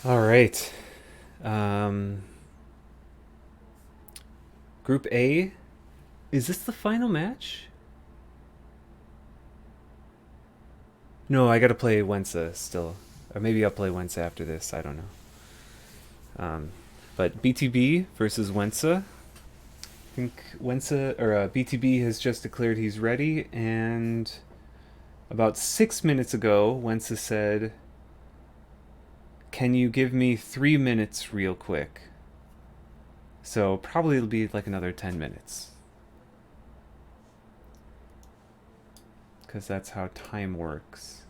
All right. Um, Group A. Is this the final match? No, I gotta play Wentza still. Or maybe I'll play Wentza after this. I don't know. But BTB versus Wentza. I think BTB has just declared he's ready, and about 6 minutes ago, Wentza said, "Can you give me 3 minutes real quick?" So probably it'll be like another 10 minutes, because that's how time works.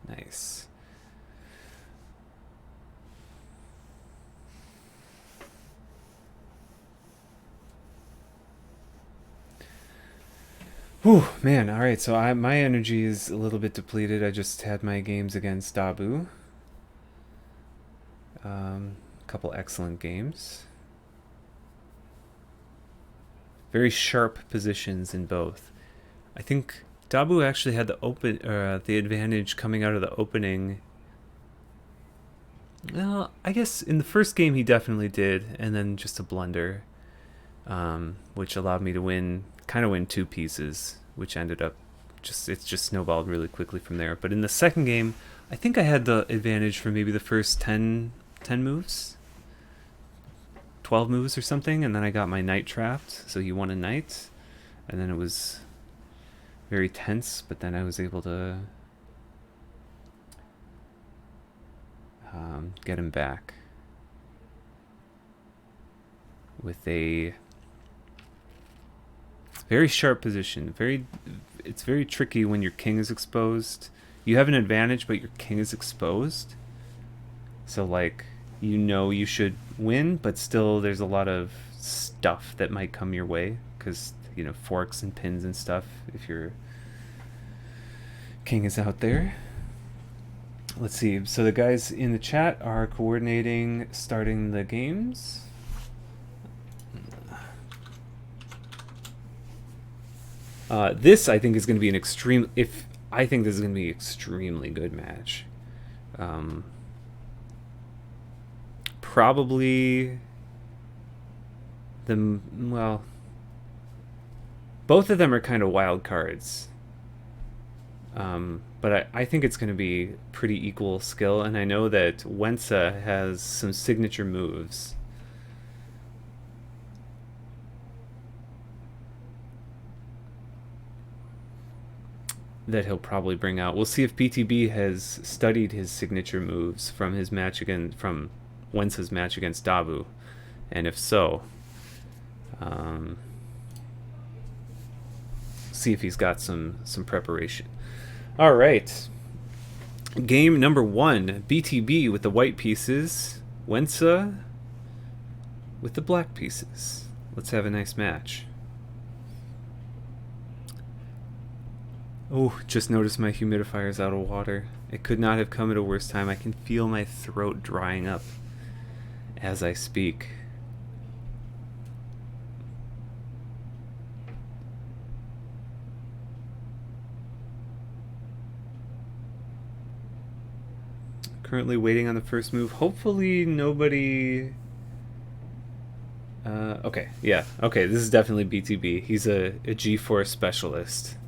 Nice. Whew, man. All right, so my energy is a little bit depleted. I just had my games against Dabu. A couple excellent games. Very sharp positions in both. I think Dabu actually had the advantage coming out of the opening. Well, I guess in the first game he definitely did, and then just a blunder, which allowed me to win two pieces, which ended up it just snowballed really quickly from there. But in the second game, I think I had the advantage for maybe the first 10 moves, 12 moves or something, and then I got my knight trapped, so he won a knight, and then it was very tense, but then I was able to get him back with a very sharp position. It's very tricky when your king is exposed. You have an advantage, but your king is exposed. So like you should win, but still there's a lot of stuff that might come your way because forks and pins and stuff if your king is out there. Let's see. So the guys in the chat are coordinating starting the games. This I think is going to be an extreme. If I think this is going to be an extremely good match. Probably well, both of them are kind of wild cards. But I think it's going to be pretty equal skill, and I know that Wentza has some signature moves. That he'll probably bring out. We'll see if BTB has studied his signature moves from Wentza's match against Dabu, and if so, see if he's got some preparation. All right, game number 1: BTB with the white pieces, Wentza with the black pieces. Let's have a nice match. Oh, just noticed my humidifier's out of water. It could not have come at a worse time. I can feel my throat drying up as I speak. Currently waiting on the first move. Hopefully nobody... okay, yeah. Okay, this is definitely BTB. He's a G4 specialist.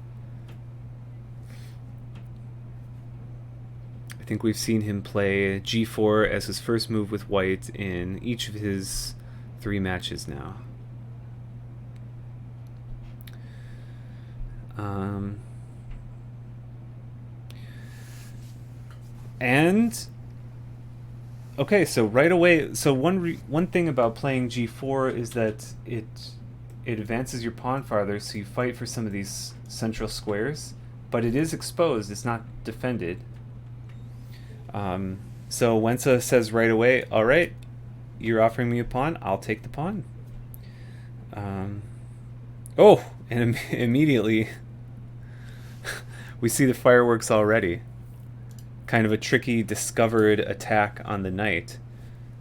I think we've seen him play G4 as his first move with white in each of his 3 matches now. And Okay, so right away, so one thing about playing g4 is that it advances your pawn farther, so you fight for some of these central squares, but it is exposed. It's not defended. Um, so Wentza says right away, "All right, you're offering me a pawn. I'll take the pawn." Um, oh, and immediately we see the fireworks already. Kind of a tricky discovered attack on the knight.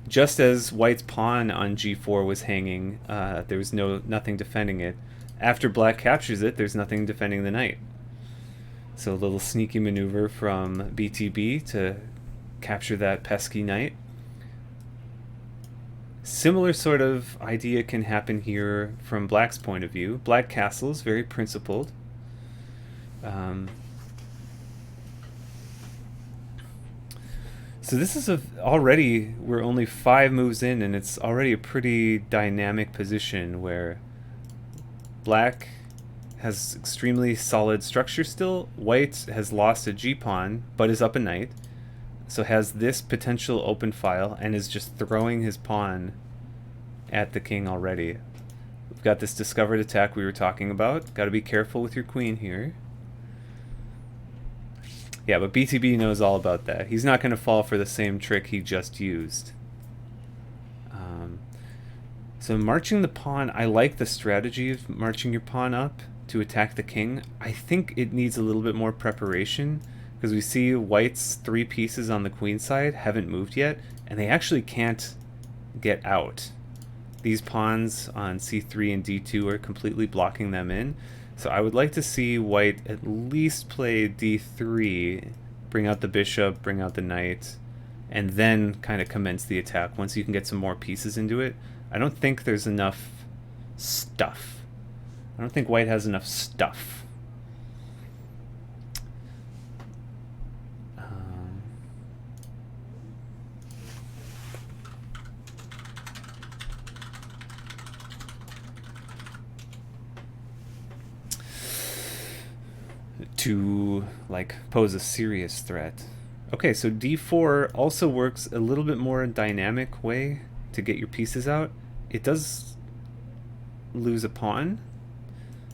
Just as White's pawn on g4 was hanging, there was nothing defending it. After Black captures it, there's nothing defending the knight. So a little sneaky maneuver from BTB to capture that pesky knight. Similar sort of idea can happen here from Black's point of view. Black castles, very principled. So this is already, we're only 5 moves in, and it's already a pretty dynamic position where Black has extremely solid structure still. White has lost a g-pawn, but is up a knight, so has this potential open file and is just throwing his pawn at the king already. We've got this discovered attack we were talking about. Got to be careful with your queen here. Yeah, but BTB knows all about that. He's not going to fall for the same trick he just used. So marching the pawn, I like the strategy of marching your pawn up to attack the king. I think it needs a little bit more preparation, because we see White's 3 pieces on the queen side haven't moved yet, and they actually can't get out. These pawns on c3 and d2 are completely blocking them in. So I would like to see White at least play d3, bring out the bishop, bring out the knight, and then kind of commence the attack once you can get some more pieces into it. I don't think there's enough stuff. I don't think White has enough stuff. To like pose a serious threat. Okay, so d4 also works a little bit more dynamic way to get your pieces out. It does lose a pawn,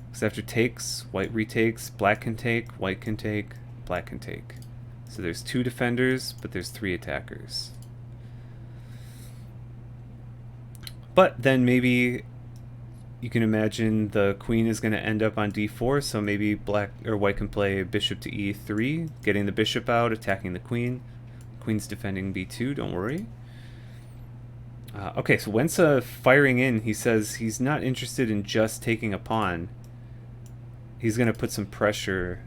because after takes, White retakes, Black can take, White can take, Black can take. So there's 2 defenders, but there's 3 attackers. But then maybe you can imagine the queen is going to end up on d4, so maybe Black or White can play bishop to e3, getting the bishop out, attacking the queen. Queen's defending b2, don't worry. Okay, so Wentza firing in, he says he's not interested in just taking a pawn. He's going to put some pressure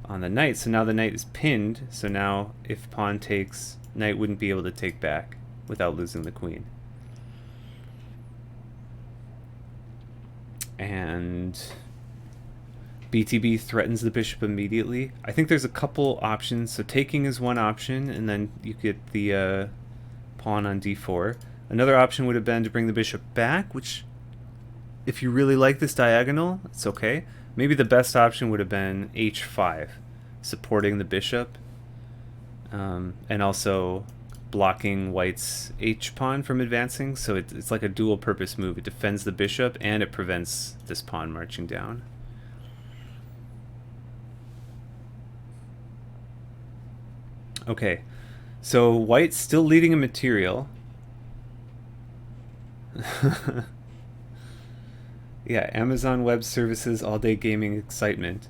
on the knight, so now the knight is pinned, so now if pawn takes, knight wouldn't be able to take back without losing the queen. And BTB threatens the bishop immediately. I think there's a couple options. So taking is one option, and then you get the pawn on d4. Another option would have been to bring the bishop back, which, if you really like this diagonal, it's okay. Maybe the best option would have been h5, supporting the bishop, and also blocking White's h-pawn from advancing, so it's like a dual purpose move. It defends the bishop and it prevents this pawn marching down. Okay, so White's still leading a material. Yeah, Amazon Web Services, all-day gaming excitement.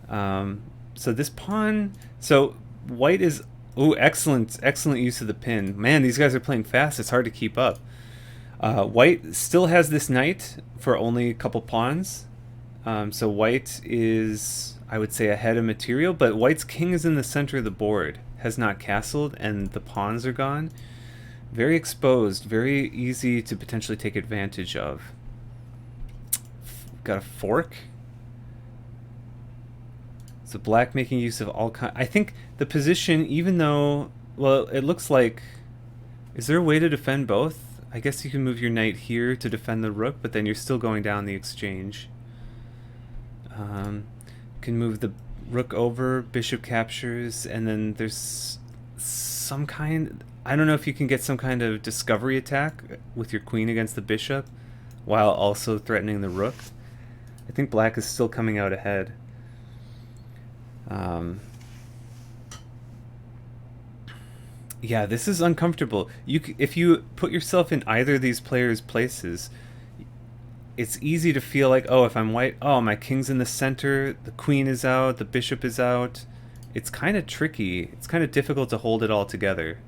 So this pawn, so White is, oh, excellent use of the pin. Man, these guys are playing fast. It's hard to keep up. White still has this knight for only a couple pawns. So White is, I would say, ahead of material, but White's king is in the center of the board, has not castled, and the pawns are gone. Very exposed, very easy to potentially take advantage of. Got a fork. So Black making use of all kinds. I think the position, even though, well, it looks like, is there a way to defend both? I guess you can move your knight here to defend the rook, but then you're still going down the exchange. Can move the rook over, bishop captures, and then there's some kind, I don't know if you can get some kind of discovery attack with your queen against the bishop while also threatening the rook. I think black is still coming out ahead. Yeah, this is uncomfortable. If you put yourself in either of these players' places, it's easy to feel like, oh, if I'm white, oh, my king's in the center, the queen is out, the bishop is out. It's kind of tricky. It's kind of difficult to hold it all together.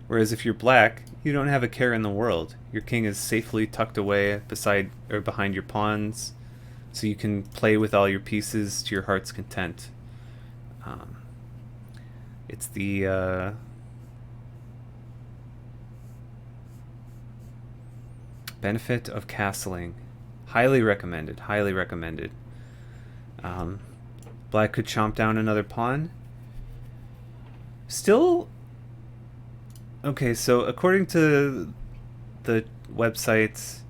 Whereas if you're black, you don't have a care in the world. Your king is safely tucked away beside or behind your pawns, so you can play with all your pieces to your heart's content. It's the benefit of castling. Highly recommended. Highly recommended. Black could chomp down another pawn. Still, okay, so according to the websites,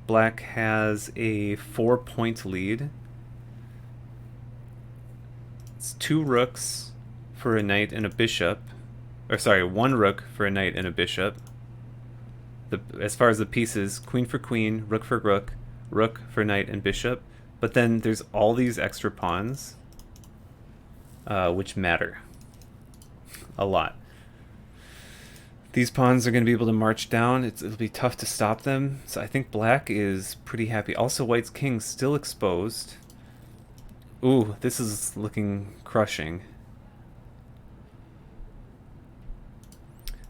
black has a 4-point lead. It's 2 rooks for a knight and a bishop. Or sorry, 1 rook for a knight and a bishop. As far as the pieces, queen for queen, rook for rook, rook for knight and bishop. But then there's all these extra pawns, which matter a lot. These pawns are going to be able to march down. It'll be tough to stop them. So I think black is pretty happy. Also, white's king's still exposed. Ooh, this is looking crushing.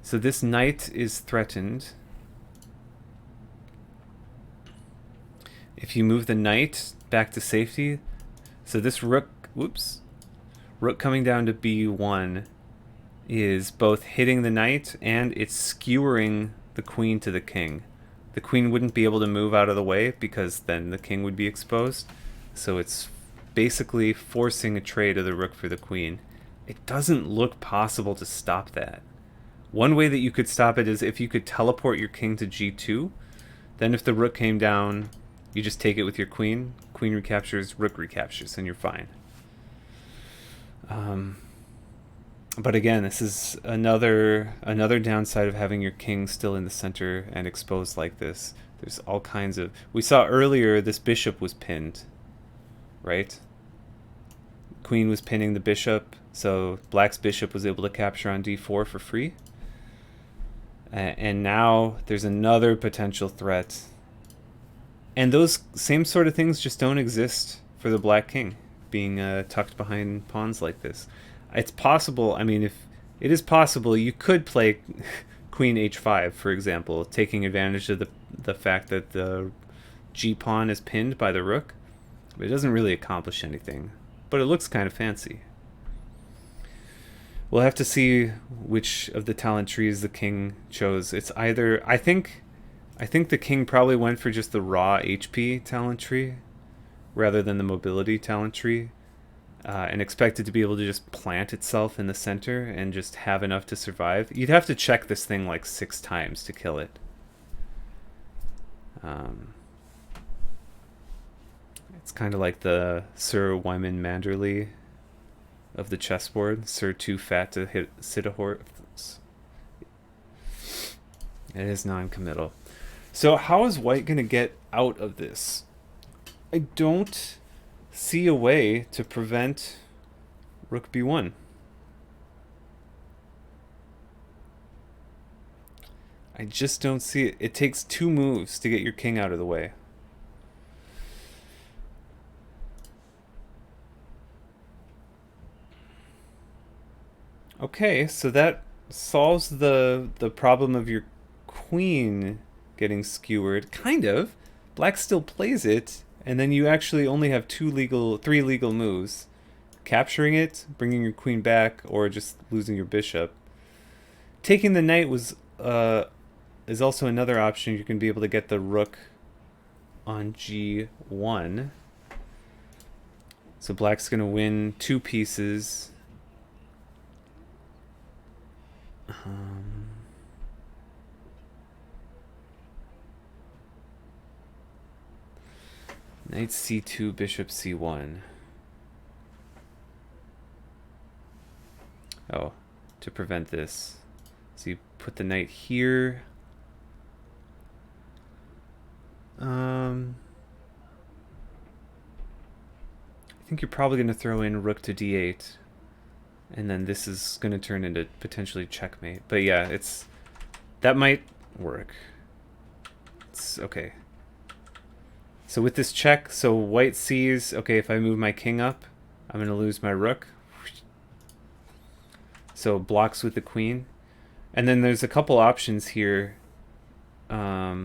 So this knight is threatened. If you move the knight back to safety, so this rook, whoops, rook coming down to b1 is both hitting the knight and it's skewering the queen to the king. The queen wouldn't be able to move out of the way because then the king would be exposed. So it's basically forcing a trade of the rook for the queen. It doesn't look possible to stop that. One way that you could stop it is if you could teleport your king to g2. Then if the rook came down, you just take it with your queen. Queen recaptures, rook recaptures, and you're fine. But again, this is another downside of having your king still in the center and exposed like this. There's all kinds of... We saw earlier this bishop was pinned, right? Queen was pinning the bishop, so black's bishop was able to capture on d4 for free. And now there's another potential threat. And those same sort of things just don't exist for the black king, being tucked behind pawns like this. It's possible, I mean, if it is possible, you could play queen h5, for example, taking advantage of the fact that the g-pawn is pinned by the rook. But it doesn't really accomplish anything. But it looks kind of fancy. We'll have to see which of the talent trees the king chose. It's either... I think the king probably went for just the raw HP talent tree rather than the mobility talent tree, and expected to be able to just plant itself in the center and just have enough to survive. You'd have to check this thing like 6 times to kill it. It's kind of like the Sir Wyman Manderley of the chessboard. Sir too fat to sit a horse. It is non-committal. So how is white going to get out of this? I don't see a way to prevent rook b1. I just don't see it. It takes 2 moves to get your king out of the way. Okay, so that solves the problem of your queen getting skewered. Kind of. Black still plays it, and then you actually only have 3 legal moves. Capturing it, bringing your queen back, or just losing your bishop. Taking the knight is also another option. You can be able to get the rook on g1. So black's going to win 2 pieces. Knight c2, bishop c1. Oh, to prevent this. So you put the knight here. I think you're probably going to throw in rook to d8. And then this is going to turn into potentially checkmate. But yeah, that might work. It's okay. So with this check, so white sees, okay, if I move my king up, I'm going to lose my rook. So blocks with the queen. And then there's a couple options here. I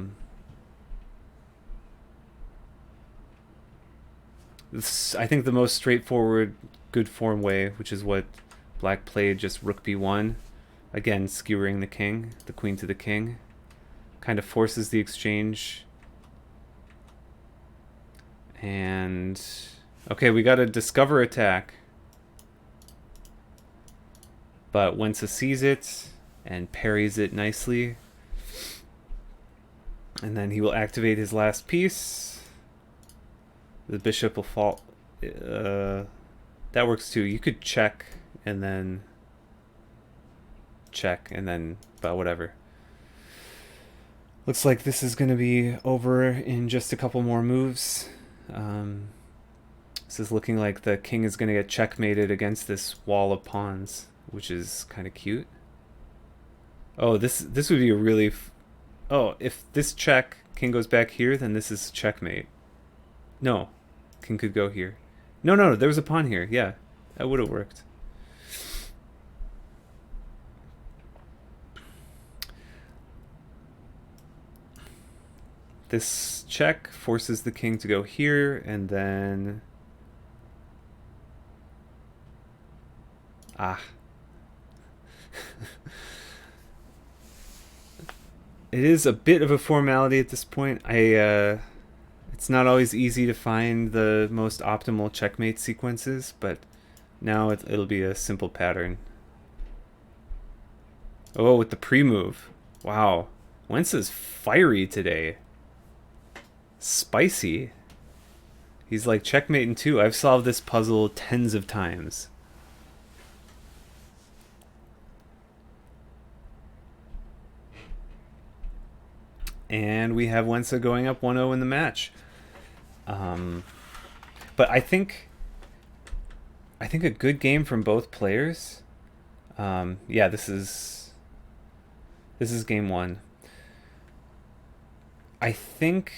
think the most straightforward good form way, which is what black played, just rook b1. Again, skewering the king, the queen to the king. Kind of forces the exchange. And okay, we got a discover attack. But Wentza sees it and parries it nicely. And then he will activate his last piece. The bishop will fall. That works too. You could check and then check and then, but whatever. Looks like this is going to be over in just a couple more moves. This is looking like the king is going to get checkmated against this wall of pawns, which is kind of cute. Oh, this would be a really... Oh, if this check, king goes back here, then this is checkmate. No, king could go here. No, there was a pawn here. Yeah, that would have worked. This check forces the king to go here, and then... Ah. It is a bit of a formality at this point. It's not always easy to find the most optimal checkmate sequences, but now it'll be a simple pattern. Oh, with the pre-move. Wow. Wentza's fiery today. Spicy. He's like checkmating too. I've solved this puzzle tens of times. And we have Wentza going up 1-0 in the match. But I think a good game from both players. Yeah, this is game one. I think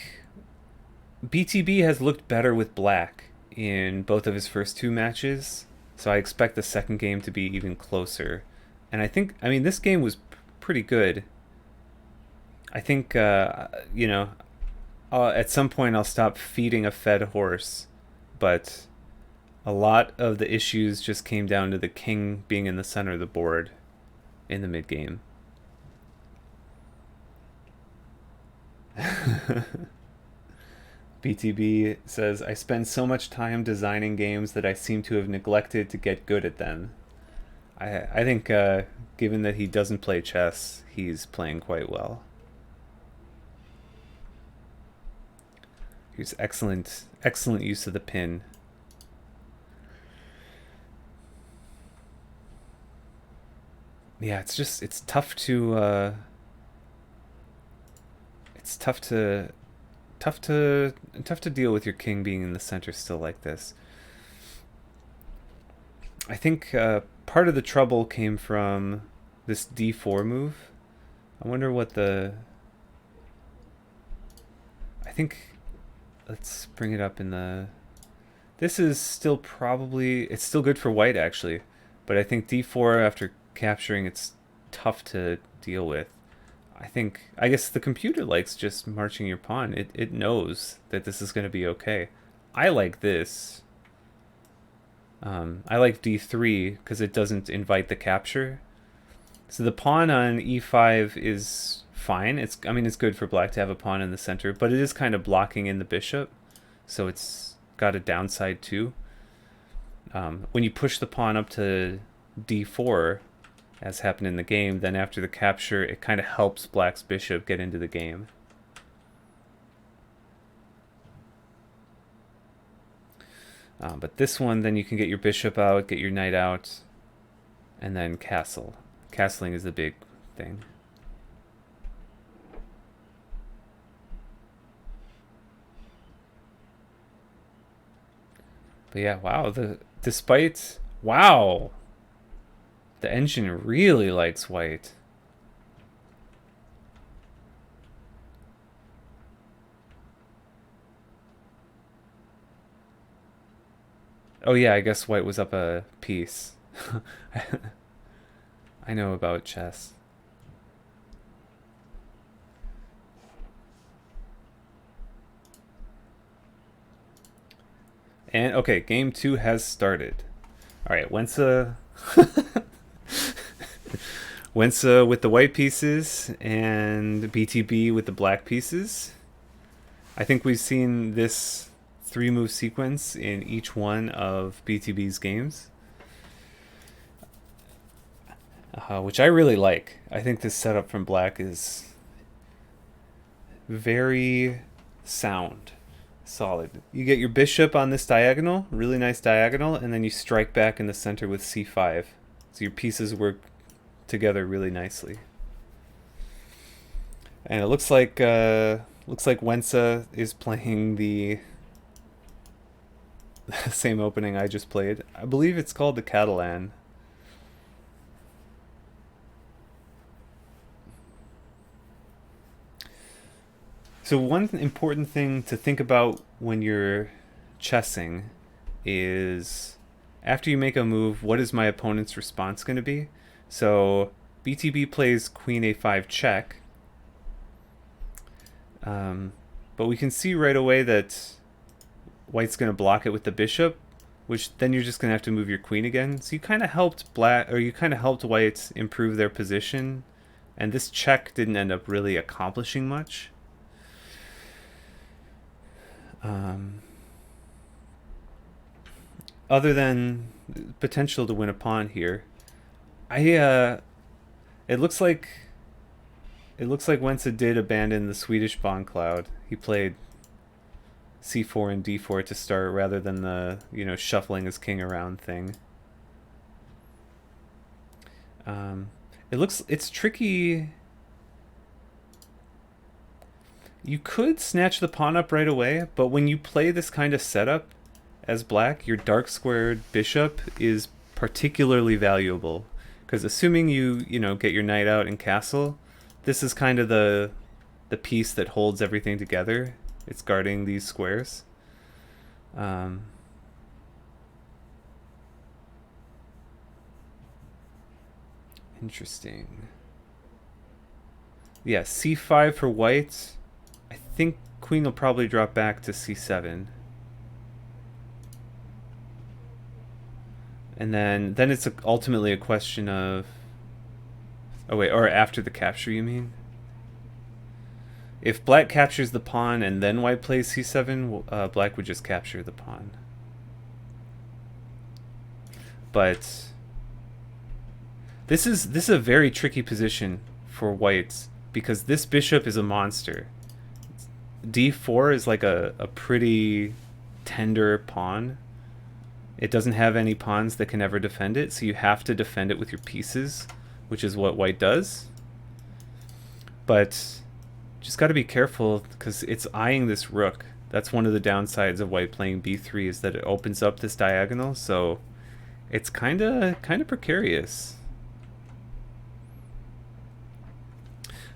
BTB has looked better with black in both of his first two matches, so I expect the second game to be even closer. And I mean, this game was pretty good. I think, you know, at some point I'll stop feeding a fed horse, but a lot of the issues just came down to the king being in the center of the board in the mid-game. BTB says, I spend so much time designing games that I seem to have neglected to get good at them. I think, given that he doesn't play chess, he's playing quite well. Here's excellent use of the pin. Yeah, it's tough to deal with your king being in the center still like this. I think part of the trouble came from this d4 move. I wonder what the... I think... Let's bring it up in the... This is still probably... It's still good for white, actually. But I think d4 after capturing, it's tough to deal with. I guess the computer likes just marching your pawn. It knows that this is going to be okay. I like this. I like d3 because it doesn't invite the capture. So the pawn on e5 is fine. I mean, it's good for black to have a pawn in the center, but it is kind of blocking in the bishop, so it's got a downside too. When you push the pawn up to d4, as happened in the game, then after the capture, it kind of helps black's bishop get into the game. But this one, then you can get your bishop out, get your knight out, and then castle. Castling is the big thing. But yeah, wow. Wow, the engine really likes white. Oh yeah, I guess white was up a piece. I know about chess. And okay, game 2 has started. All right, Wentza Wentza with the white pieces and BTB with the black pieces. I think we've seen this 3-move sequence in each one of BTB's games, which I really like. I think this setup from black is very sound, solid. You get your bishop on this diagonal, really nice diagonal, and then you strike back in the center with c5. So your pieces work together really nicely. And it looks like Wentza is playing the same opening I just played. I believe it's called the Catalan. So one important thing to think about when you're chessing is after you make a move, what is my opponent's response going to be? So BTB plays queen a5 check. But we can see right away that white's going to block it with the bishop, which then you're just going to have to move your queen again. So you kind of helped white improve their position, and this check didn't end up really accomplishing much. Other than potential to win a pawn here, it looks like Wentza did abandon the Swedish Bond Cloud. He played c4 and d4 to start rather than the shuffling his king around thing. It's tricky. You could snatch the pawn up right away, but when you play this kind of setup as black, your dark squared bishop is particularly valuable, because assuming you get your knight out and castle, this is kind of the piece that holds everything together. It's guarding these squares. Interesting. Yeah, c5 for white. I think queen will probably drop back to c7. And then it's ultimately a question of... Oh wait, or after the capture, you mean? If black captures the pawn and then white plays c7, black would just capture the pawn. But this is a very tricky position for white, because this bishop is a monster. d4 is like a pretty tender pawn. It doesn't have any pawns that can ever defend it, so you have to defend it with your pieces, which is what white does. But just got to be careful, because it's eyeing this rook. That's one of the downsides of white playing b3, is that it opens up this diagonal, so it's kind of precarious.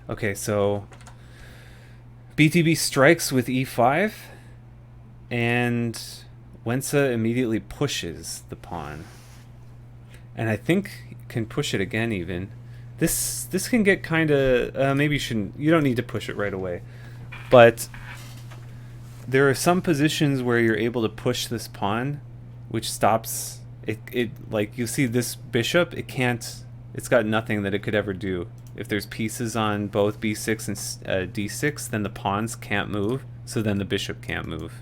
Okay, so BTB strikes with e5, and Wentza immediately pushes the pawn, and I think can push it again even. This can get kind of maybe you don't need to push it right away, but there are some positions where you're able to push this pawn, which stops it. Like you see this bishop, it's got nothing that it could ever do. If there's pieces on both b6 and d6, then the pawns can't move, so then the bishop can't move.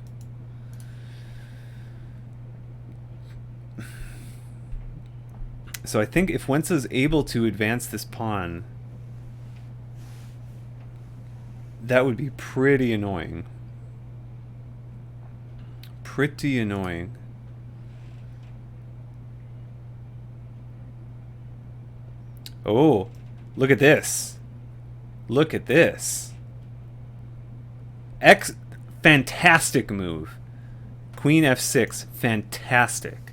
So I think if Wentza's able to advance this pawn, that would be pretty annoying. Pretty annoying. Oh, look at this. Look at this. Fantastic move. queen f6, fantastic.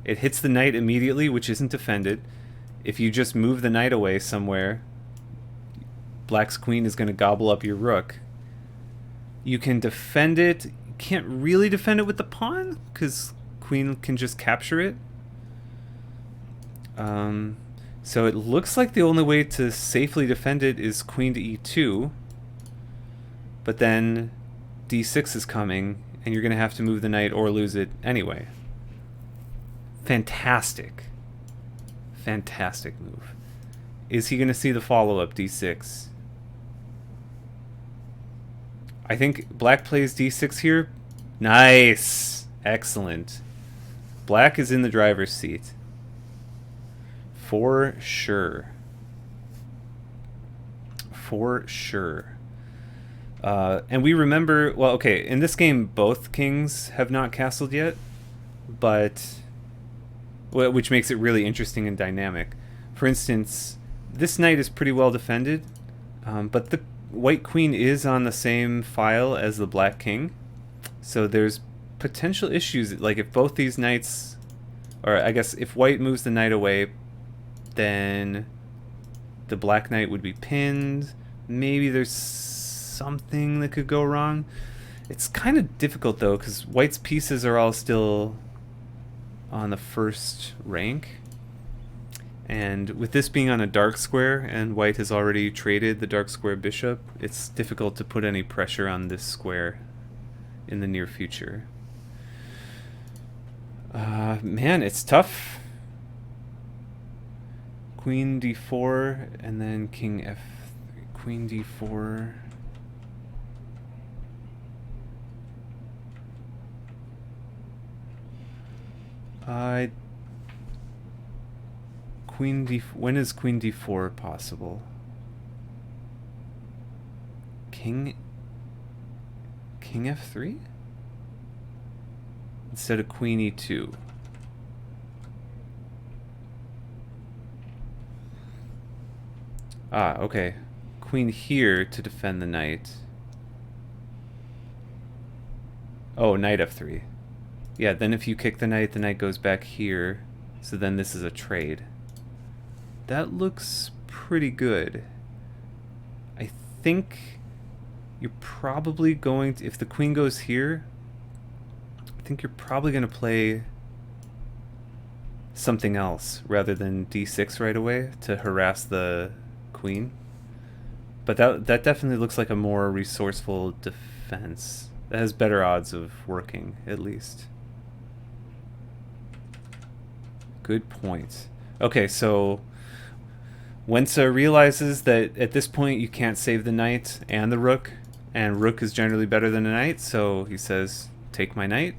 It hits the knight immediately, which isn't defended. If you just move the knight away somewhere, black's queen is going to gobble up your rook. You can defend it. You can't really defend it with the pawn, because queen can just capture it. So it looks like the only way to safely defend it is queen to e2. But then d6 is coming, and you're going to have to move the knight or lose it anyway. Fantastic. Fantastic move. Is he going to see the follow-up, d6? I think black plays d6 here. Nice! Excellent. Black is in the driver's seat. For sure. For sure. And we remember... Well, okay, in this game, both kings have not castled yet. But... which makes it really interesting and dynamic. For instance, this knight is pretty well defended. But the white queen is on the same file as the black king. So there's potential issues. Like if both these knights... Or I guess if white moves the knight away, then the black knight would be pinned. Maybe there's something that could go wrong. It's kind of difficult though, because white's pieces are all still on the first rank. And with this being on a dark square, and white has already traded the dark square bishop, it's difficult to put any pressure on this square in the near future. Man, it's tough. Queen d4, and then king f... Queen d4... Queen d... When is queen d4 possible? King f3? Instead of queen e2. Ah, okay. Queen here to defend the knight. Oh, knight f3. Yeah, then if you kick the knight goes back here. So then this is a trade. That looks pretty good. I think you're probably going to... If the queen goes here, I think you're probably going to play something else rather than d6 right away to harass the queen. But that definitely looks like a more resourceful defense. That has better odds of working, at least. Good point. Okay, so Wentza realizes that at this point you can't save the knight and the rook, and rook is generally better than a knight, so he says, take my knight.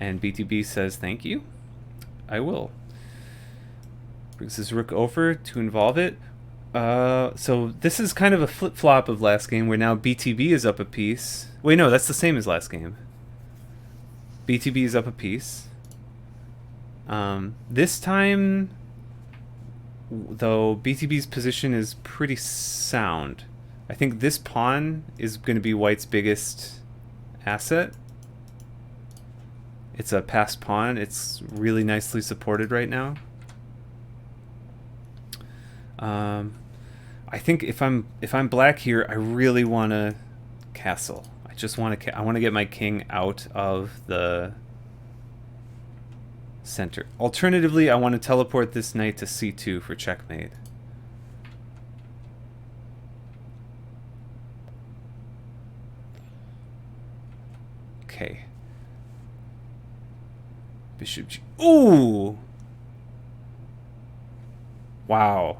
And BTB says, thank you. I will. Brings his rook over to involve it. So this is kind of a flip-flop of last game, where now BTB is up a piece. Wait, no, that's the same as last game. BTB is up a piece. This time, though, BTB's position is pretty sound. I think this pawn is going to be white's biggest asset. It's a passed pawn. It's really nicely supported right now. I think if I'm black here, I really want to castle. I just want to I want to get my king out of the center. Alternatively, I want to teleport this knight to c2 for checkmate. Okay. Bishop G. Ooh! Wow.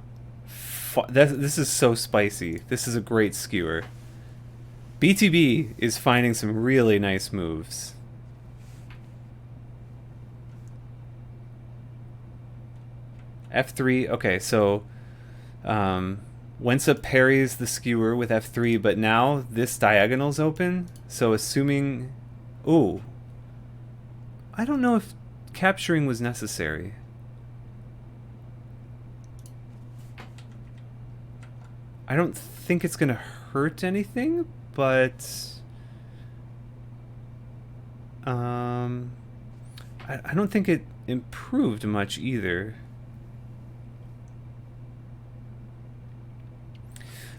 This is so spicy. This is a great skewer. BTB is finding some really nice moves. F3. Okay, so Wentza parries the skewer with F3, but now this diagonal's open. So assuming... Ooh. I don't know if capturing was necessary. I don't think it's going to hurt anything, but... Um, I don't think it improved much either.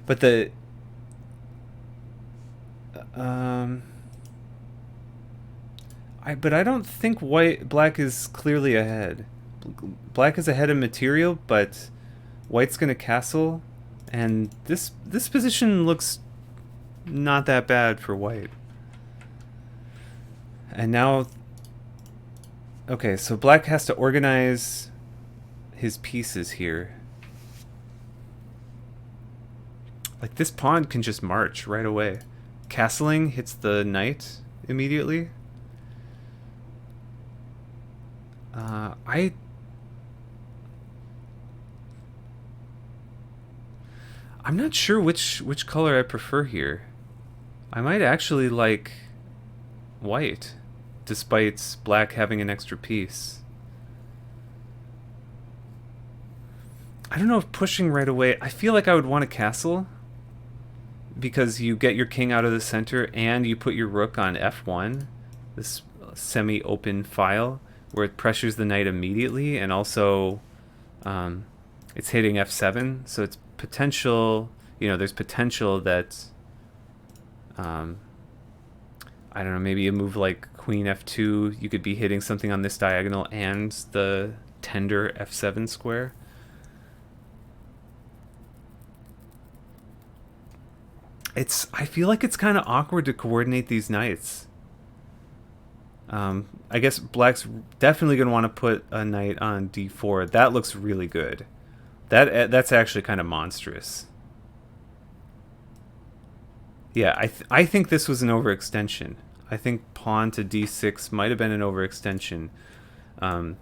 But the um, I don't think black is clearly ahead. Black is ahead in material, but white's gonna castle, and this position looks not that bad for white. And now, okay, so black has to organize his pieces here. Like, this pawn can just march right away. Castling hits the knight immediately. I'm not sure which color I prefer here. I might actually like white, despite black having an extra piece. I don't know if pushing right away... I feel like I would want a castle, because you get your king out of the center and you put your rook on f1, this semi-open file, where it pressures the knight immediately, and also it's hitting f7, so it's potential, there's potential that, I don't know, maybe a move like queen f2, you could be hitting something on this diagonal and the tender f7 square. I feel like it's kind of awkward to coordinate these knights. I guess black's definitely going to want to put a knight on d4. That looks really good. That's actually kind of monstrous. Yeah, I think this was an overextension. I think pawn to d6 might have been an overextension.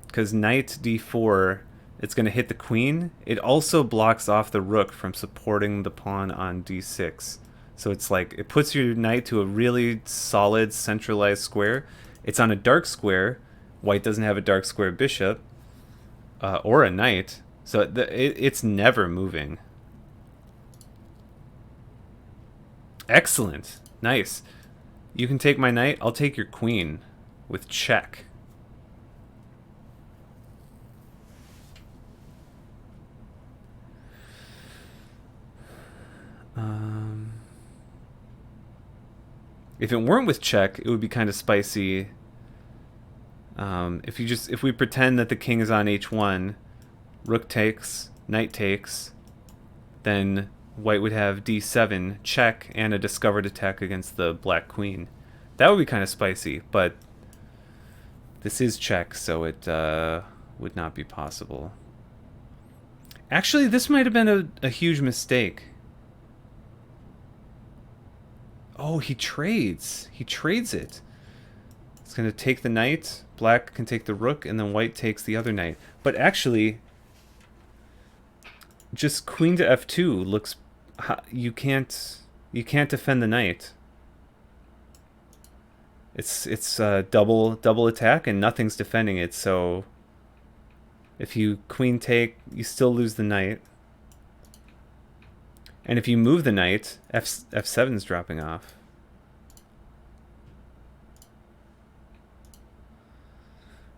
Because knight d4, it's going to hit the queen. It also blocks off the rook from supporting the pawn on d6. So it's like, it puts your knight to a really solid centralized square. It's on a dark square. White doesn't have a dark square bishop or a knight. So it's never moving. Excellent. Nice. You can take my knight. I'll take your queen with check. If it weren't with check, it would be kind of spicy. If we pretend that the king is on h1, rook takes, knight takes, then white would have d7, check, and a discovered attack against the black queen. That would be kind of spicy, but this is check, so it would not be possible. Actually, this might have been a huge mistake. Oh, he trades. He trades it. It's going to take the knight. Black can take the rook, and then white takes the other knight. But actually, just queen to f2 looks... You can't defend the knight. It's double attack, and nothing's defending it. So if you queen take, you still lose the knight. And if you move the knight, f7's dropping off.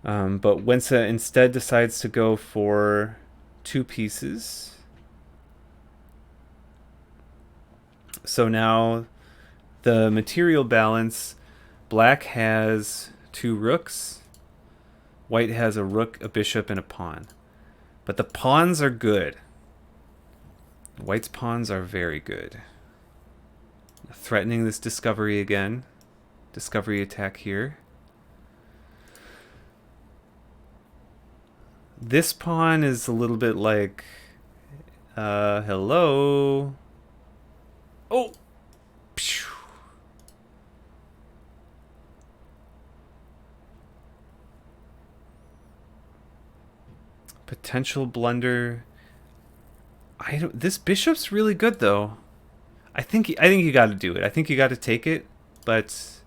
But Wentza instead decides to go for 2 pieces. So now the material balance, black has 2 rooks, white has a rook, a bishop, and a pawn. But the pawns are good. White's pawns are very good. Threatening this discovery again. Discovery attack here. This pawn is a little bit like... hello? Oh! Pew. Potential blunder... This bishop's really good, though. I think you got to do it. I think you got to take it, but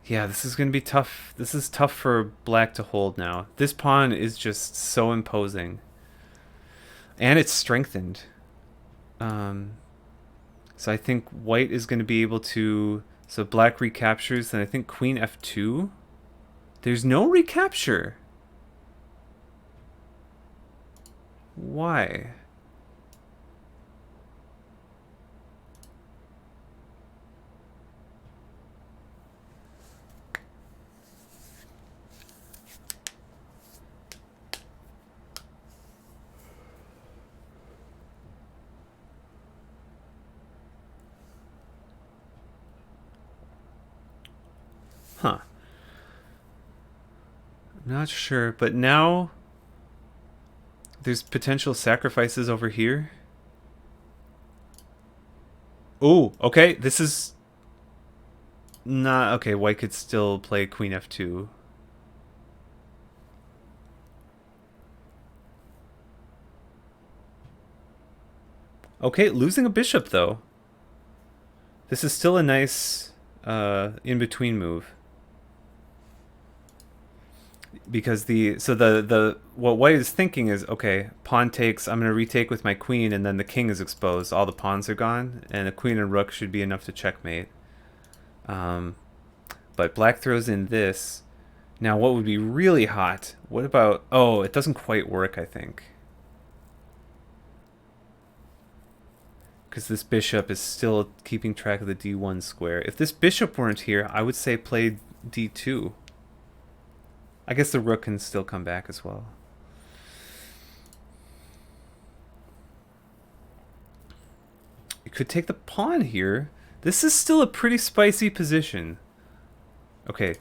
yeah, this is going to be tough. This is tough for black to hold now. This pawn is just so imposing, and it's strengthened. So I think white is going to be able to... So black recaptures, then I think queen f2. There's no recapture. Why? Huh. Not sure, but now there's potential sacrifices over here. Oh, okay. This is not okay. White could still play queen f2. Okay, losing a bishop though. This is still a nice in-between move. Because the what white is thinking is, okay, pawn takes, I'm going to retake with my queen, and then the king is exposed, all the pawns are gone, and a queen and rook should be enough to checkmate. But black throws in this. Now what would be really hot, what about, oh, it doesn't quite work, I think, because this bishop is still keeping track of the d1 square. If this bishop weren't here, I would say play d2. I guess the rook can still come back as well. You could take the pawn here. This is still a pretty spicy position. Okay.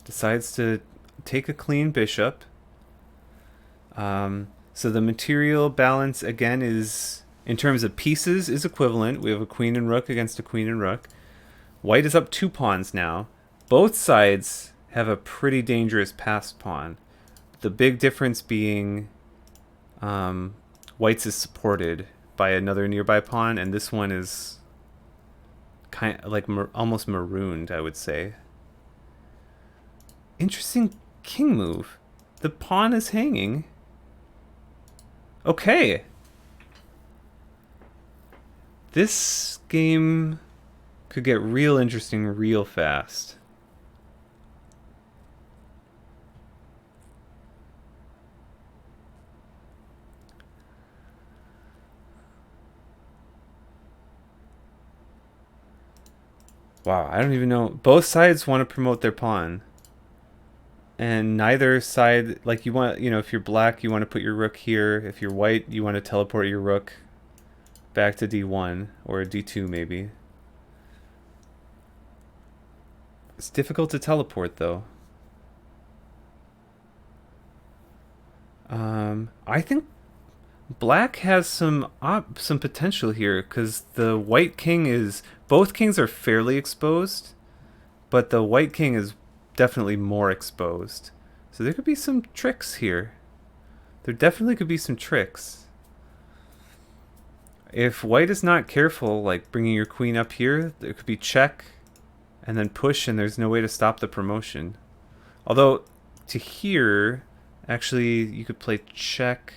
Decides to take a clean bishop. So the material balance, again, is, in terms of pieces, is equivalent. We have a queen and rook against a queen and rook. White is up 2 pawns now. Both sides have a pretty dangerous passed pawn. The big difference being white's is supported by another nearby pawn, and this one is kind of like almost marooned, I would say. Interesting king move. The pawn is hanging. Okay. This game could get real interesting real fast. Wow, I don't even know. Both sides want to promote their pawn. And neither side, like, you want, you know, if you're black, you want to put your rook here. If you're white, you want to teleport your rook back to d1 or d2 maybe. It's difficult to teleport though. I think black has some potential here, because the white king is, both kings are fairly exposed, but the white king is definitely more exposed. So there could be some tricks here. There definitely could be some tricks. If white is not careful, like bringing your queen up here, there could be check and then push, and there's no way to stop the promotion. Although to here, actually, you could play check.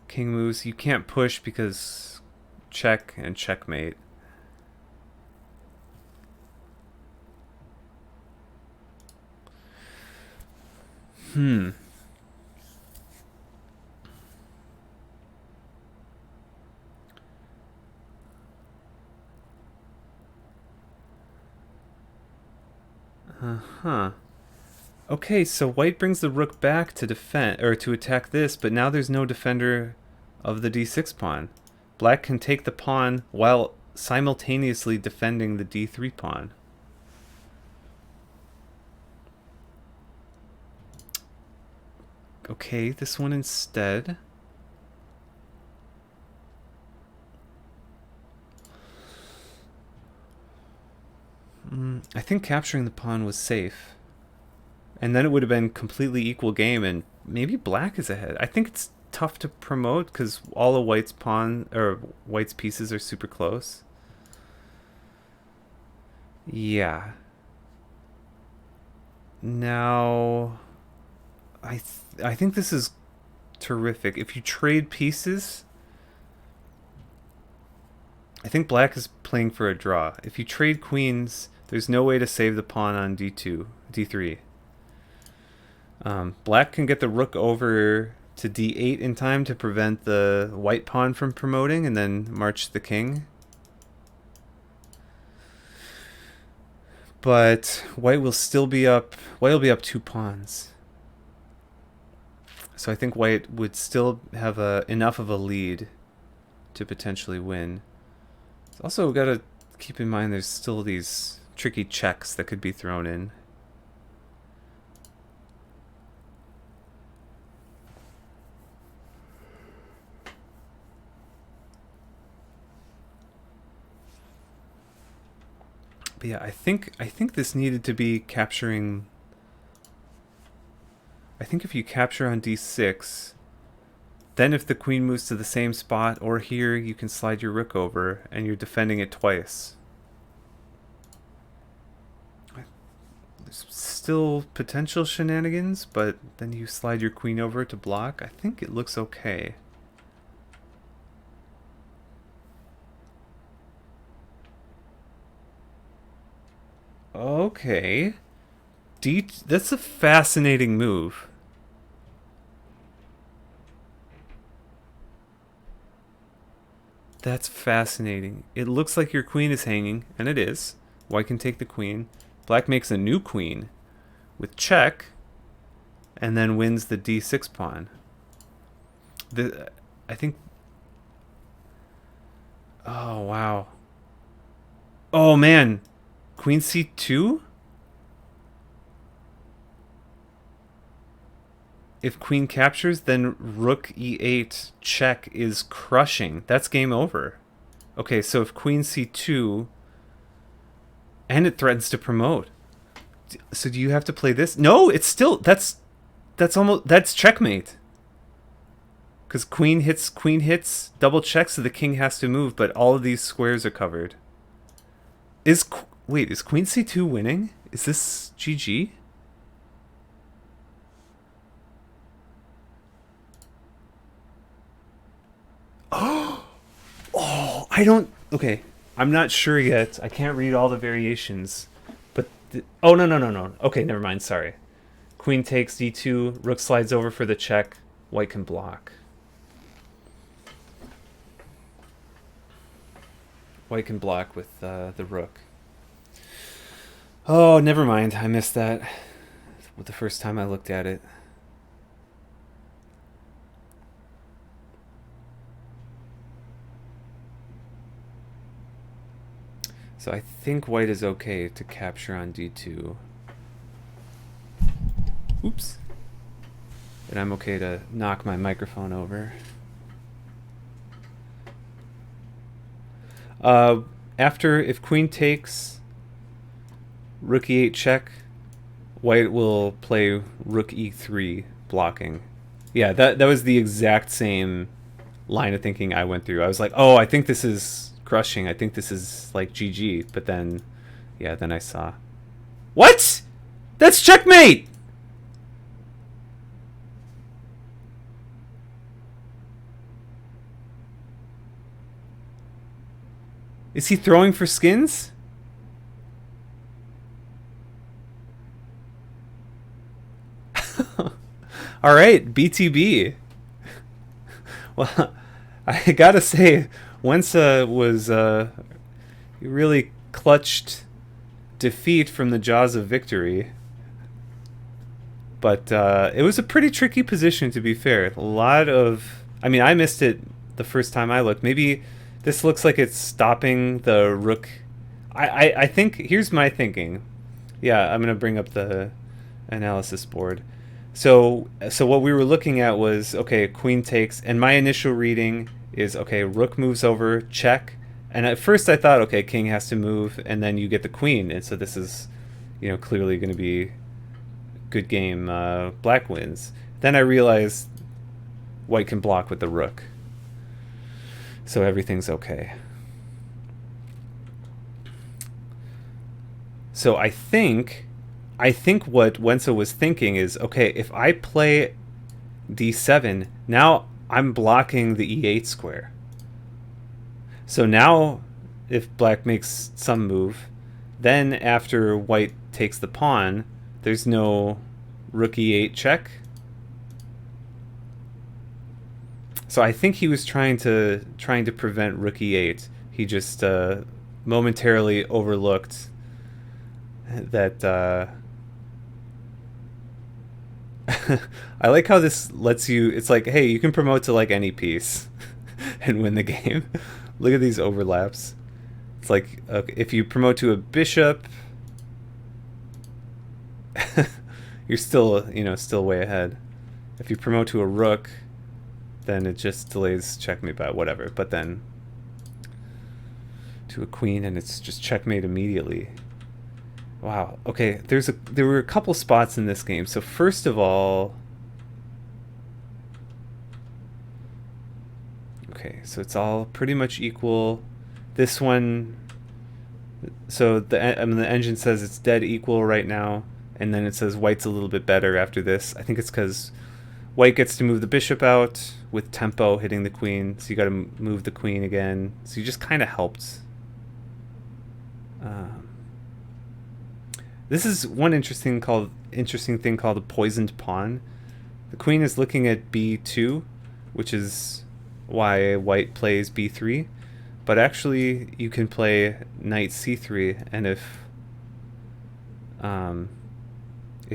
King moves. You can't push because check and checkmate. Uh-huh. Okay, so white brings the rook back to defend, or to attack this, but now there's no defender of the d6 pawn. Black can take the pawn while simultaneously defending the d3 pawn. Okay, this one instead. I think capturing the pawn was safe. And then it would have been completely equal game, and maybe black is ahead. I think it's tough to promote because all of white's white's pieces are super close. Yeah. Now, I think this is terrific. If you trade pieces, I think black is playing for a draw. If you trade queens, there's no way to save the pawn on d2, d3. Black can get the rook over to d8 in time to prevent the white pawn from promoting and then march the king. But white will still be up. White will be up 2 pawns. So I think white would still have enough of a lead to potentially win. Also, we've got to keep in mind there's still these tricky checks that could be thrown in. But yeah, I think this needed to be capturing. I think if you capture on d6, then if the queen moves to the same spot or here, you can slide your rook over and you're defending it twice. There's still potential shenanigans, but then you slide your queen over to block. I think it looks okay. Okay. That's a fascinating move. That's fascinating. It looks like your queen is hanging, and it is. White can take the queen. Black makes a new queen with check, and then wins the d6 pawn. I think... Oh, wow. Oh, man. Queen c2? If queen captures, then rook e8 check is crushing. That's game over. Okay, so if queen c2... And it threatens to promote. So do you have to play this? No, it's still... That's checkmate. Because queen hits, double checks, so the king has to move, but all of these squares are covered. Wait, is queen c2 winning? Is this GG? Oh, I don't... Okay, I'm not sure yet. I can't read all the variations. But... Oh, no. Okay, never mind, sorry. Queen takes d2, rook slides over for the check, white can block. White can block with the rook. Oh, never mind. I missed that the first time I looked at it. So I think white is okay to capture on d2. Oops. And I'm okay to knock my microphone over. After, if queen takes rook e8 check, white will play rook e3 blocking. Yeah, that was the exact same line of thinking I went through. I was like, oh, I think this is crushing. I think this is like GG. But then, yeah, then I saw. What? That's checkmate! Is he throwing for skins? All right, BTB. Well, I gotta say, Wentza was really clutched defeat from the jaws of victory. But it was a pretty tricky position, to be fair. A lot of... I mean, I missed it the first time I looked. Maybe this looks like it's stopping the rook. I think... Here's my thinking. Yeah, I'm going to bring up the analysis board. So what we were looking at was, okay, queen takes, and my initial reading is, okay, rook moves over, check, and at first I thought, okay, king has to move, and then you get the queen, and so this is, you know, clearly going to be good game, black wins. Then I realized white can block with the rook, so everything's okay. So I think what Wentza was thinking is, okay, if I play d7, now I'm blocking the e8 square. So now if black makes some move. Then after white takes the pawn, there's no rook e8 check. So I think he was trying to prevent rook e8. He just momentarily overlooked that. I like how this lets you. It's like, hey, you can promote to like any piece and win the game. Look at these overlaps. It's like, okay, if you promote to a bishop, you're still, still way ahead. If you promote to a rook, then it just delays checkmate by whatever. But then to a queen, and it's just checkmate immediately. Wow. Okay, there were a couple spots in this game. So first of all, okay, so it's all pretty much equal. This one, so the engine says it's dead equal right now, and then it says white's a little bit better after this. I think it's because white gets to move the bishop out with tempo hitting the queen, so you got to move the queen again. So you just kind of helped. This is one interesting thing called a poisoned pawn. The queen is looking at b2, which is why white plays b3. But actually, you can play knight c3, and if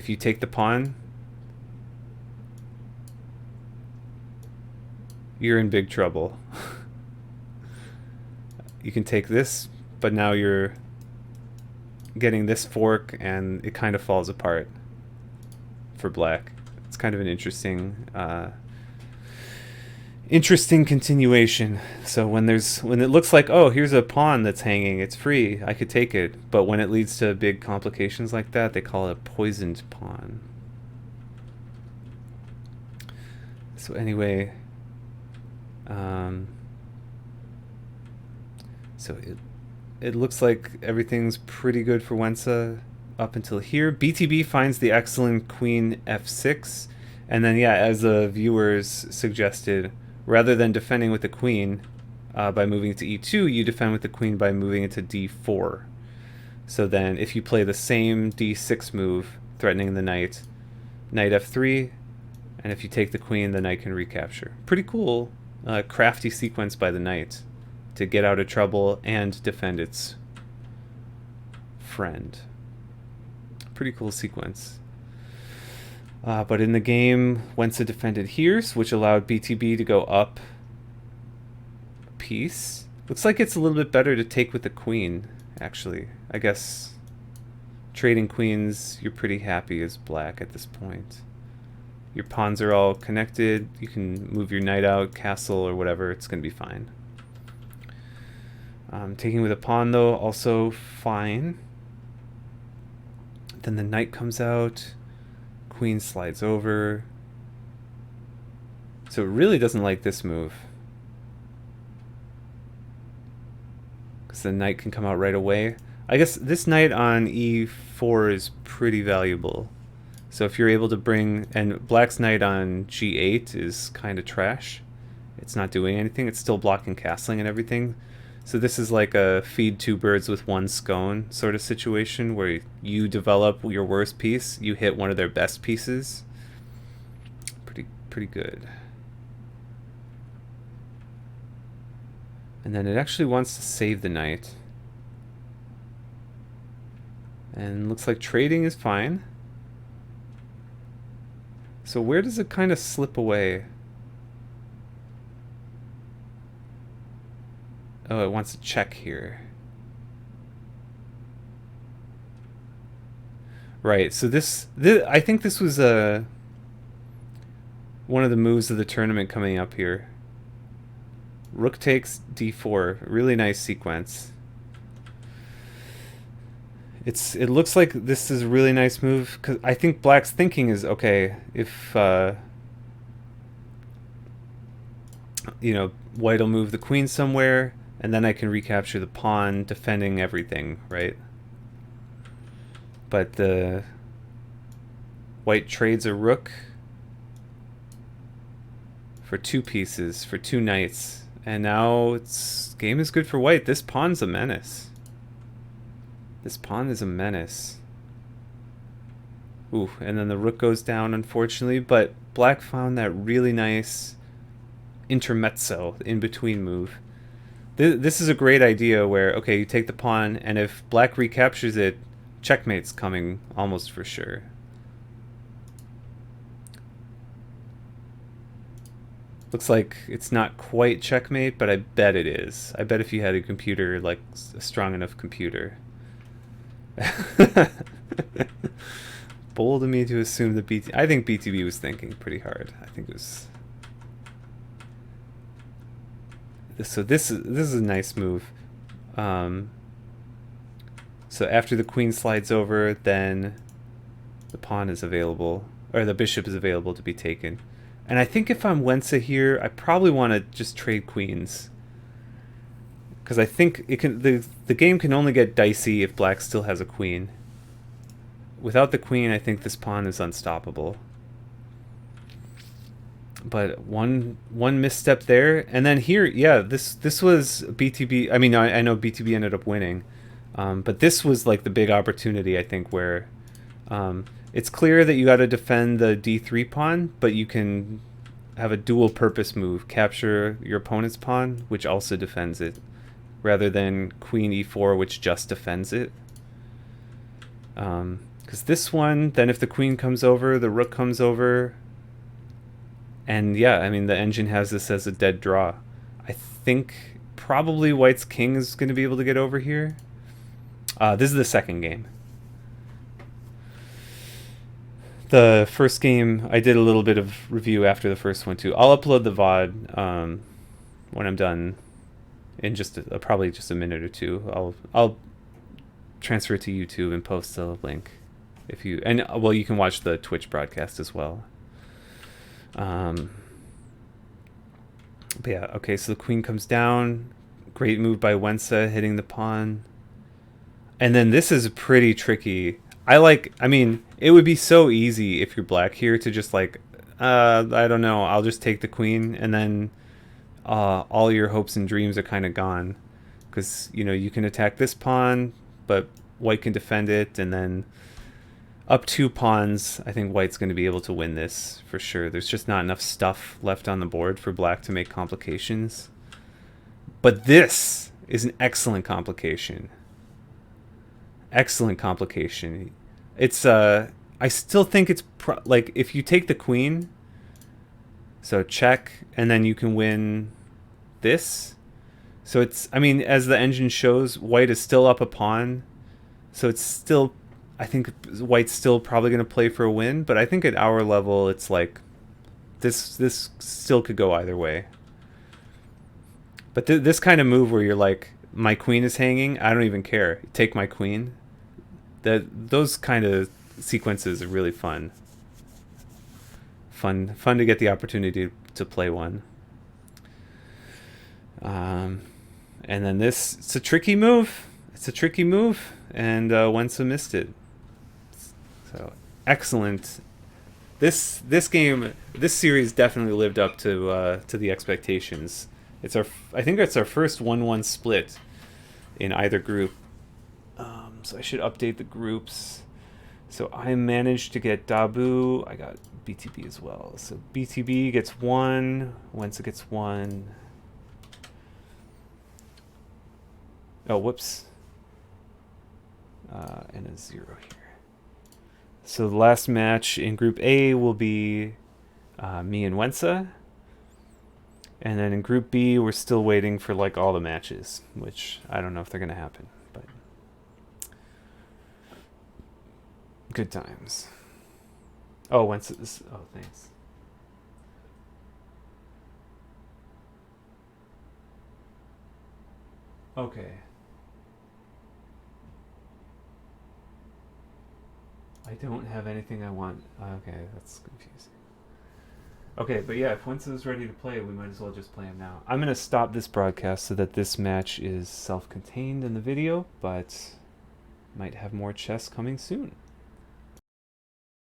you take the pawn, you're in big trouble. You can take this, but now you're getting this fork, and it kind of falls apart for black. It's kind of an interesting continuation. So when it looks like, oh, here's a pawn that's hanging, it's free, I could take it, but when it leads to big complications like that, they call it a poisoned pawn. So anyway, so it looks like everything's pretty good for Wentza up until here. BTB finds the excellent queen f6, and then yeah, as the viewers suggested, rather than defending with the queen by moving to e2, you defend with the queen by moving it to d4. So then if you play the same d6 move, threatening the knight f3, and if you take the queen, the knight can recapture. Pretty cool, crafty sequence by the knight to get out of trouble and defend its friend. Pretty cool sequence. But in the game, Wentza defended here, which allowed BTB to go up a piece. Looks like it's a little bit better to take with the queen, actually. I guess trading queens, you're pretty happy as black at this point. Your pawns are all connected. You can move your knight out, castle, or whatever. It's going to be fine. Taking with a pawn, though, also fine. Then the knight comes out. Queen slides over. So it really doesn't like this move, because the knight can come out right away. I guess this knight on e4 is pretty valuable. So if you're able to bring... And black's knight on g8 is kind of trash. It's not doing anything. It's still blocking castling and everything. So this is like a feed two birds with one scone sort of situation, where you develop your worst piece, you hit one of their best pieces. Pretty good. And then it actually wants to save the knight. And looks like trading is fine. So where does it kind of slip away? Oh, it wants to check here. Right, so this I think this was one of the moves of the tournament coming up here. Rook takes d4, really nice sequence. It looks like this is a really nice move, because I think black's thinking is, okay, if white will move the queen somewhere, and then I can recapture the pawn, defending everything, right? But the white trades a rook for two pieces, for two knights, and now it's Game is good for white. This pawn's a menace. This pawn is a menace. Ooh, and then the rook goes down, unfortunately, but black found that really nice intermezzo, in-between move. This is a great idea where, okay, you take the pawn, and if black recaptures it, checkmate's coming almost for sure. Looks like it's not quite checkmate, but I bet it is. I bet if you had a computer, like a strong enough computer. Bold of me to assume that BTB... I think BTB was thinking pretty hard. I think it was... So this is a nice move. So after the queen slides over, then the pawn is available, or the bishop is available to be taken. And I think if I'm Wentza here, I probably want to just trade queens, because I think it can. The game can only get dicey if black still has a queen. Without the queen, I think this pawn is unstoppable. But one misstep there, and then here, yeah, this was BTB. I mean, I know BTB ended up winning, but this was like the big opportunity, I think, where it's clear that you got to defend the d3 pawn, but you can have a dual purpose move, capture your opponent's pawn, which also defends it, rather than queen e4, which just defends it. Because this one, then if the queen comes over, the rook comes over. And yeah, I mean, the engine has this as a dead draw. I think probably white's king is going to be able to get over here. This is the second game. The first game, I did a little bit of review after the first one too. I'll upload the VOD when I'm done in just probably just a minute or two. I'll transfer it to YouTube and post the link if you, and well, you can watch the Twitch broadcast as well. But yeah, okay, so the queen comes down. Great move by Wentza, hitting the pawn. And then this is pretty tricky. I mean, it would be so easy if you're black here to just like, I don't know, I'll just take the queen, and then all your hopes and dreams are kind of gone. Because, you know, you can attack this pawn, but white can defend it, and then up 2 pawns, I think white's going to be able to win this for sure. There's just not enough stuff left on the board for black to make complications. But this is an excellent complication. Excellent complication. It's I still think it's like if you take the queen, so check, and then you can win this. So it's, I mean, as the engine shows, white is still up a pawn, so it's still, I think white's still probably going to play for a win, but I think at our level it's like this still could go either way. But this kind of move where you're like, my queen is hanging, I don't even care, take my queen, those kind of sequences are really fun to get the opportunity to play one. And then this, it's a tricky move, and Wentza missed it. So excellent. This game, this series definitely lived up to the expectations. I think it's our first 1-1 split in either group. So I should update the groups. So I managed to get Dabu. I got BTB as well. So BTB gets 1. Wentza gets 1. Oh, whoops. And a 0 here. So the last match in Group A will be me and Wentza. And then in Group B, we're still waiting for like all the matches, which I don't know if they're going to happen, but good times. Oh, Wentza, oh, thanks. Okay. I don't have anything I want. Okay, that's confusing. Okay, but yeah, if Wentza is ready to play, we might as well just play him now. I'm going to stop this broadcast so that this match is self-contained in the video, but might have more chess coming soon.